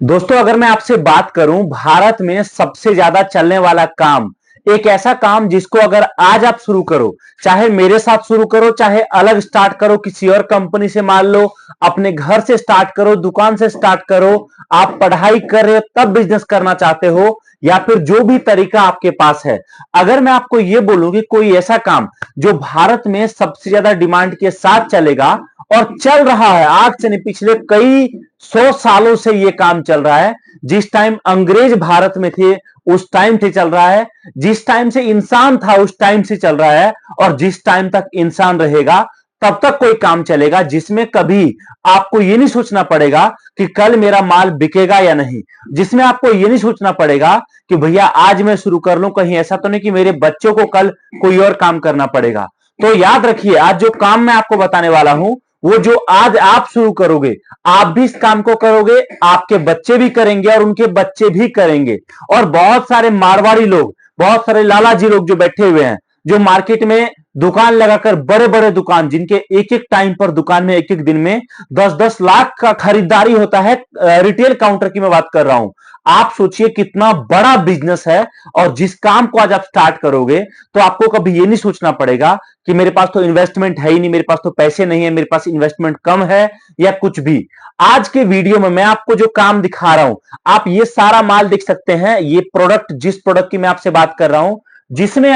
दोस्तों, अगर मैं आपसे बात करूं भारत में सबसे ज्यादा चलने वाला काम, एक ऐसा काम जिसको अगर आज आप शुरू करो, चाहे मेरे साथ शुरू करो, चाहे अलग स्टार्ट करो, किसी और कंपनी से मान लो, अपने घर से स्टार्ट करो, दुकान से स्टार्ट करो, आप पढ़ाई कर रहे हो तब बिजनेस करना चाहते हो, या फिर जो भी तरीका आपके पास है, अगर मैं आपको यह बोलूं कि कोई ऐसा काम जो भारत में सबसे ज्यादा डिमांड के साथ चलेगा और चल रहा है, आज से नहीं पिछले कई 100 सालों से यह काम चल रहा है। जिस टाइम अंग्रेज भारत में थे उस टाइम से चल रहा है, जिस टाइम से इंसान था उस टाइम से चल रहा है, और जिस टाइम तक इंसान रहेगा तब तक कोई काम चलेगा जिसमें कभी आपको यह नहीं सोचना पड़ेगा कि कल मेरा माल बिकेगा या नहीं, जिसमें आपको यह नहीं सोचना पड़ेगा कि भैया आज मैं शुरू कर लूं, कहीं ऐसा तो नहीं कि मेरे बच्चों को कल कोई और काम करना पड़ेगा। तो याद रखिए, आज जो काम मैं आपको बताने वाला हूं, वो जो आज आप शुरू करोगे, आप भी इस काम को करोगे, आपके बच्चे भी करेंगे और उनके बच्चे भी करेंगे। और बहुत सारे मारवाड़ी लोग, बहुत सारे लालाजी लोग जो बैठे हुए हैं, जो मार्केट में दुकान लगाकर, बड़े बड़े दुकान जिनके एक एक टाइम पर दुकान में एक एक दिन में 10-10 लाख का खरीदारी होता है, रिटेल काउंटर की मैं बात कर रहा हूं। आप सोचिए कितना बड़ा बिजनेस है। और जिस काम को आज आप स्टार्ट करोगे तो आपको कभी यह नहीं सोचना पड़ेगा कि मेरे पास तो इन्वेस्टमेंट है ही नहीं, मेरे पास तो पैसे नहीं है, मेरे पास इन्वेस्टमेंट कम है या कुछ भी। आज के वीडियो में मैं आपको जो काम दिखा रहा हूं, आप ये सारा माल देख सकते हैं। ये प्रोडक्ट, जिस प्रोडक्ट की मैं आपसे बात कर रहा हूं, जिसमें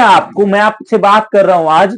मैं आपसे बात कर रहा हूं आज,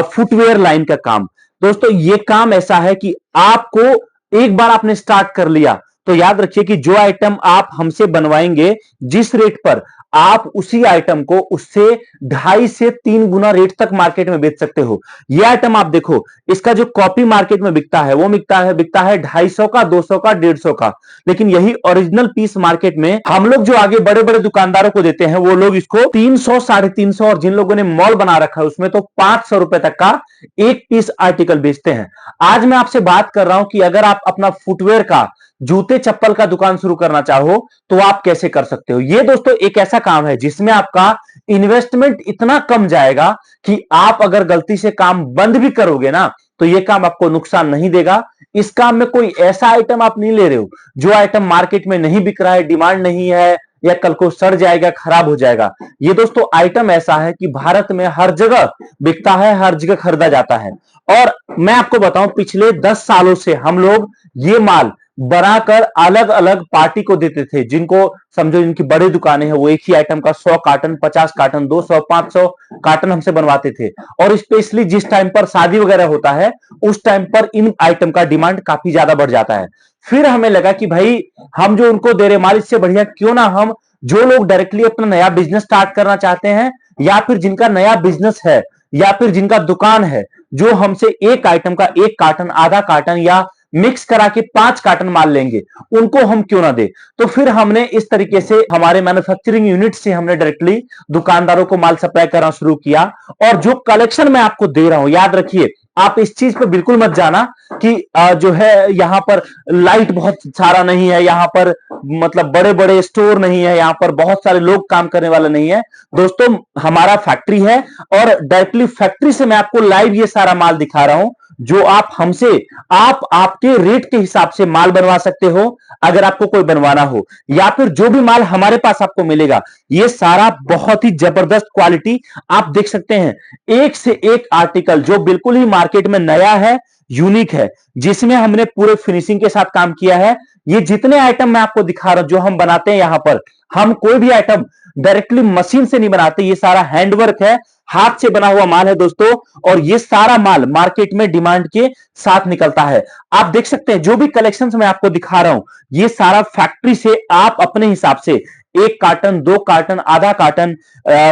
फुटवेयर लाइन का काम। दोस्तों, ये काम ऐसा है कि आपको एक बार आपने स्टार्ट कर लिया तो याद रखिए कि जो आइटम आप हमसे बनवाएंगे, जिस रेट पर, आप उसी आइटम को उससे 2.5 से 3 गुना रेट तक मार्केट में बेच सकते हो। यह आइटम आप देखो, इसका जो कॉपी मार्केट में बिकता है वो बिकता है 250 का, 200 का, 150 का। लेकिन यही ओरिजिनल पीस मार्केट में हम लोग जो आगे बड़े बड़े दुकानदारों को देते हैं, वो लोग इसको 300, 350, और जिन लोगों ने मॉल बना रखा है उसमें तो 500 रुपए तक का एक पीस आर्टिकल बेचते हैं। आज मैं आपसे बात कर रहा हूं कि अगर आप अपना फुटवेयर का, जूते चप्पल का दुकान शुरू करना चाहो तो आप कैसे कर सकते हो। यह दोस्तों एक ऐसा काम है जिसमें आपका इन्वेस्टमेंट इतना कम जाएगा कि आप अगर गलती से काम बंद भी करोगे ना तो यह काम आपको नुकसान नहीं देगा। इस काम में कोई ऐसा आइटम आप नहीं ले रहे हो जो आइटम मार्केट में नहीं बिक रहा है, डिमांड नहीं है, या कल को सड़ जाएगा, खराब हो जाएगा। ये दोस्तों आइटम ऐसा है कि भारत में हर जगह बिकता है, हर जगह खरीदा जाता है। और मैं आपको बताऊं, पिछले 10 सालों से हम लोग ये माल बनाकर अलग अलग पार्टी को देते थे, जिनको समझो जिनकी बड़ी दुकानें हैं, वो एक ही आइटम का 100 कार्टन, 50 कार्टन, 200, 500 कार्टन हमसे बनवाते थे। और स्पेशली जिस टाइम पर शादी वगैरह होता है उस टाइम पर इन आइटम का डिमांड काफी ज्यादा बढ़ जाता है। फिर हमें लगा कि भाई, हम जो उनको दे रहे माल, इससे बढ़िया क्यों ना हम, जो लोग डायरेक्टली अपना नया बिजनेस स्टार्ट करना चाहते हैं, या फिर जिनका नया बिजनेस है, या फिर जिनका दुकान है, जो हमसे एक आइटम का 1 कार्टन, आधा कार्टन या मिक्स करा के 5 कार्टन माल लेंगे, उनको हम क्यों ना दे। तो फिर हमने इस तरीके से हमारे मैन्युफैक्चरिंग यूनिट से हमने डायरेक्टली दुकानदारों को माल सप्लाई करना शुरू किया। और जो कलेक्शन मैं आपको दे रहा हूं, याद रखिए, आप इस चीज पर बिल्कुल मत जाना कि जो है यहां पर लाइट बहुत सारा नहीं है, यहां पर मतलब बड़े बड़े स्टोर नहीं है, यहां पर बहुत सारे लोग काम करने वाले नहीं है। दोस्तों, हमारा फैक्ट्री है और डायरेक्टली फैक्ट्री से मैं आपको लाइव ये सारा माल दिखा रहा हूं, जो आप हमसे, आप आपके रेट के हिसाब से माल बनवा सकते हो अगर आपको कोई बनवाना हो, या फिर जो भी माल हमारे पास आपको मिलेगा, ये सारा बहुत ही जबरदस्त क्वालिटी। आप देख सकते हैं, एक से एक आर्टिकल जो बिल्कुल ही मार्केट में नया है, यूनिक है, जिसमें हमने पूरे फिनिशिंग के साथ काम किया है। ये जितने आइटम मैं आपको दिखा रहा हूं जो हम बनाते हैं, यहां पर हम कोई भी आइटम डायरेक्टली मशीन से नहीं बनाते, ये सारा हैंडवर्क है, हाथ से बना हुआ माल है दोस्तों। और ये सारा माल मार्केट में डिमांड के साथ निकलता है। आप देख सकते हैं, जो भी कलेक्शंस मैं आपको दिखा रहा हूं, ये सारा फैक्ट्री से आप अपने हिसाब से 1 कार्टन, 2 कार्टन, आधा कार्टन,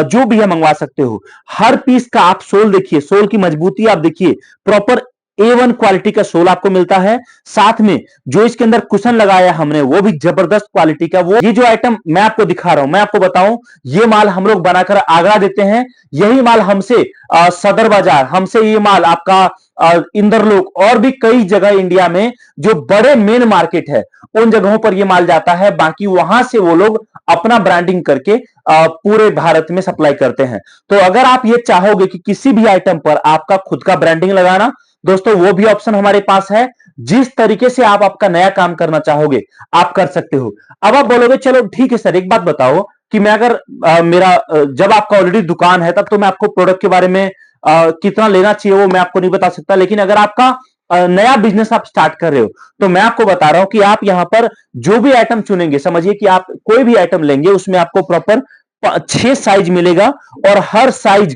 जो भी है मंगवा सकते हो। हर पीस का आप सोल देखिए, सोल की मजबूती आप देखिए, प्रॉपर A1 क्वालिटी का सोल आपको मिलता है। साथ में जो इसके अंदर कुशन लगाया हमने, वो भी जबरदस्त क्वालिटी का। वो ये जो आइटम मैं आपको दिखा रहा हूं, मैं आपको बताऊं, ये माल हम लोग बनाकर आगरा देते हैं। यही माल हमसे सदर बाजार, हमसे ये माल आपका इंदरलोक, और भी कई जगह इंडिया में जो बड़े मेन मार्केट है, उन जगहों पर ये माल जाता है। बाकी वहां से वो लोग अपना ब्रांडिंग करके पूरे भारत में सप्लाई करते हैं। तो अगर आप ये चाहोगे कि किसी भी आइटम पर आपका खुद का ब्रांडिंग लगाना, दोस्तों वो भी ऑप्शन हमारे पास है। जिस तरीके से आप आपका नया काम करना चाहोगे आप कर सकते हो। अब आप बोलोगे चलो ठीक है सर, एक बात बताओ कि मैं अगर जब आपका ऑलरेडी दुकान है तब तो मैं आपको प्रोडक्ट के बारे में कितना लेना चाहिए वो मैं आपको नहीं बता सकता, लेकिन अगर आपका नया बिजनेस आप स्टार्ट कर रहे हो तो मैं आपको बता रहा हूं कि आप यहां पर जो भी आइटम चुनेंगे, समझिए कि आप कोई भी आइटम लेंगे उसमें आपको प्रॉपर 6 साइज मिलेगा और हर साइज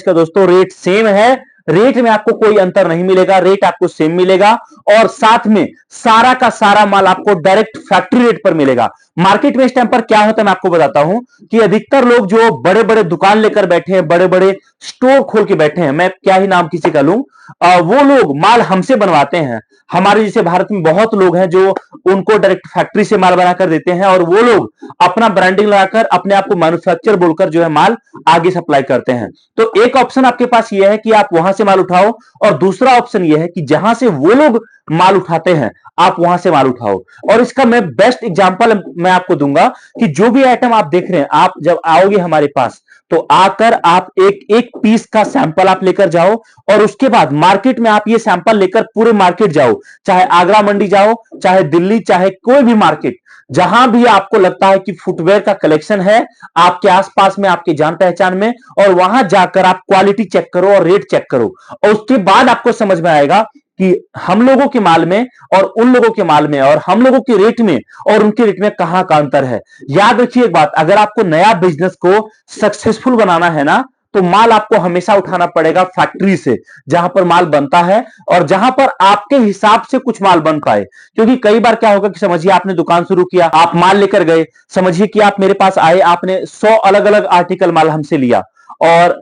का दोस्तों रेट सेम है। रेट में आपको कोई अंतर नहीं मिलेगा, रेट आपको सेम मिलेगा और साथ में सारा का सारा माल आपको डायरेक्ट फैक्ट्री रेट पर मिलेगा। मार्केट में इस टाइम पर क्या होता है मैं आपको बताता हूं कि अधिकतर लोग जो बड़े बड़े दुकान लेकर बैठे हैं, बड़े बड़े स्टोर खोल के बैठे हैं, मैं क्या ही नाम किसी का लूं, वो लोग माल हमसे बनवाते हैं। हमारे जैसे भारत में बहुत लोग हैं जो उनको डायरेक्ट फैक्ट्री से माल बनाकर देते हैं और वो लोग अपना ब्रांडिंग लगाकर अपने आप को मैन्युफैक्चर बोलकर जो है माल आगे सप्लाई करते हैं। तो एक ऑप्शन आपके पास ये है कि आप वहां से माल उठाओ और दूसरा ऑप्शन ये है कि जहां से वो लोग माल उठाते हैं आप वहां से माल उठाओ। और इसका मैं बेस्ट एग्जांपल मैं आपको दूंगा कि जो भी आइटम आप देख रहे हैं, आप जब आओगे हमारे पास तो आकर आप एक एक पीस का सैंपल आप लेकर जाओ और उसके बाद मार्केट में आप ये सैंपल लेकर पूरे मार्केट जाओ, चाहे आगरा मंडी जाओ, चाहे दिल्ली, चाहे कोई भी मार्केट, जहां भी आपको लगता है कि फुटवेयर का कलेक्शन है आपके आसपास में, आपके जान पहचान में, और वहां जाकर आप क्वालिटी चेक करो और रेट चेक करो और उसके बाद आपको समझ में आएगा कि हम लोगों के माल में और उन लोगों के माल में और हम लोगों के रेट में और उनके रेट में कहां का अंतर है। याद रखिए एक बात, अगर आपको नया बिजनेस को सक्सेसफुल बनाना है ना तो माल आपको हमेशा उठाना पड़ेगा फैक्ट्री से, जहां पर माल बनता है और जहां पर आपके हिसाब से कुछ माल बन पाए। क्योंकि कई बार क्या होगा कि समझिए आपने दुकान शुरू किया, आप माल लेकर गए, समझिए कि आप मेरे पास आए, आपने 100 अलग अलग आर्टिकल माल हमसे लिया और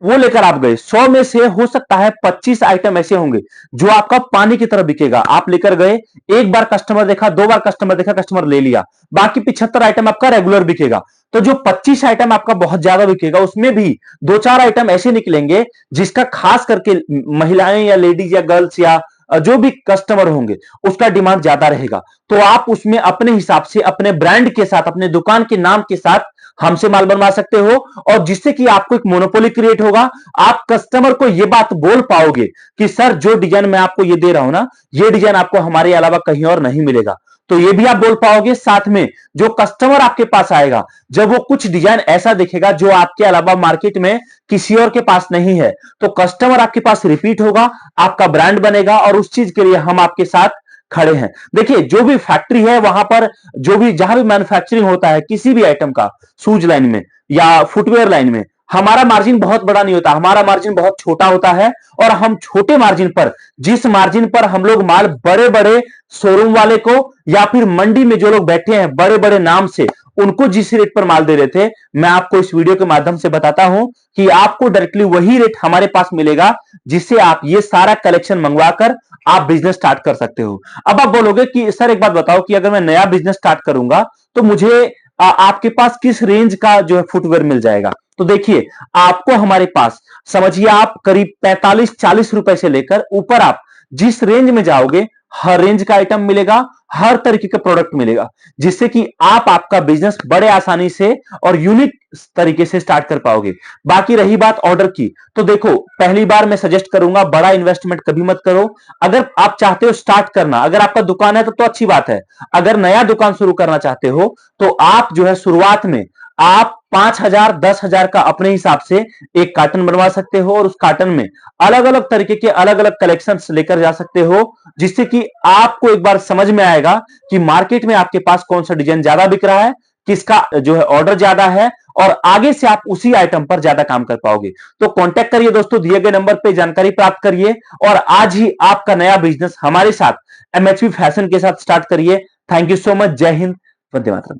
वो लेकर आप गए, 100 में से हो सकता है 25 आइटम ऐसे होंगे जो आपका पानी की तरह बिकेगा। आप लेकर गए, एक बार कस्टमर देखा, 2 बार कस्टमर देखा, कस्टमर ले लिया, बाकी 75 आइटम आपका रेगुलर बिकेगा। तो जो 25 आइटम आपका बहुत ज्यादा बिकेगा उसमें भी 2-4 आइटम ऐसे निकलेंगे जिसका खास करके महिलाएं या लेडीज या गर्ल्स या जो भी कस्टमर होंगे उसका डिमांड ज्यादा रहेगा। तो आप उसमें अपने हिसाब से अपने ब्रांड के साथ, अपने दुकान के नाम के साथ हमसे माल बनवा सकते हो और जिससे कि आपको एक मोनोपोली क्रिएट होगा। आप कस्टमर को यह बात बोल पाओगे कि सर जो डिजाइन मैं आपको ये दे रहा हूं ना, ये डिजाइन आपको हमारे अलावा कहीं और नहीं मिलेगा। तो ये भी आप बोल पाओगे। साथ में जो कस्टमर आपके पास आएगा, जब वो कुछ डिजाइन ऐसा देखेगा जो आपके अलावा मार्केट में किसी और के पास नहीं है, तो कस्टमर आपके पास रिपीट होगा, आपका ब्रांड बनेगा और उस चीज के लिए हम आपके साथ खड़े हैं। देखिए जो भी फैक्ट्री है वहां पर जो भी जहां भी मैन्युफैक्चरिंग होता है किसी भी आइटम का, शूज लाइन में या फुटवेयर लाइन में, हमारा मार्जिन बहुत बड़ा नहीं होता, हमारा मार्जिन बहुत छोटा होता है। और हम छोटे मार्जिन पर, जिस मार्जिन पर हम लोग माल बड़े बड़े शोरूम वाले को या फिर मंडी में जो लोग बैठे हैं बड़े बड़े नाम से, उनको जिस रेट पर माल दे रहे थे, मैं आपको इस वीडियो के माध्यम से बताता हूं कि आपको डायरेक्टली वही रेट हमारे पास मिलेगा जिससे आप ये सारा कलेक्शन मंगवाकर आप बिजनेस स्टार्ट कर सकते हो। अब आप बोलोगे कि सर एक बात बताओ कि अगर मैं नया बिजनेस स्टार्ट करूंगा तो मुझे आपके पास किस रेंज का जो है फुटवेयर मिल जाएगा। तो देखिए आपको हमारे पास समझिए आप करीब 45-40 रुपए से लेकर ऊपर आप जिस रेंज में जाओगे हर रेंज का आइटम मिलेगा, हर तरीके का प्रोडक्ट मिलेगा, जिससे कि आप आपका बिजनेस बड़े आसानी से और यूनिक तरीके से स्टार्ट कर पाओगे। बाकी रही बात ऑर्डर की, तो देखो पहली बार मैं सजेस्ट करूंगा बड़ा इन्वेस्टमेंट कभी मत करो। अगर आप चाहते हो स्टार्ट करना, अगर आपका दुकान है तो अच्छी बात है। अगर नया दुकान शुरू करना चाहते हो तो आप जो है शुरुआत में आप 5,000 10,000 का अपने हिसाब से एक कार्टन बनवा सकते हो और उस कार्टन में अलग अलग तरीके के अलग अलग कलेक्शंस लेकर जा सकते हो, जिससे कि आपको एक बार समझ में आएगा कि मार्केट में आपके पास कौन सा डिजाइन ज्यादा बिक रहा है, किसका जो है ऑर्डर ज्यादा है, और आगे से आप उसी आइटम पर ज्यादा काम कर पाओगे। तो कांटेक्ट करिए दोस्तों, दिए गए नंबर पे जानकारी प्राप्त करिए और आज ही आपका नया बिजनेस हमारे साथ एमएचपी फैशन के साथ स्टार्ट करिए। Thank you so much. जय हिंद, वंदे मातरम।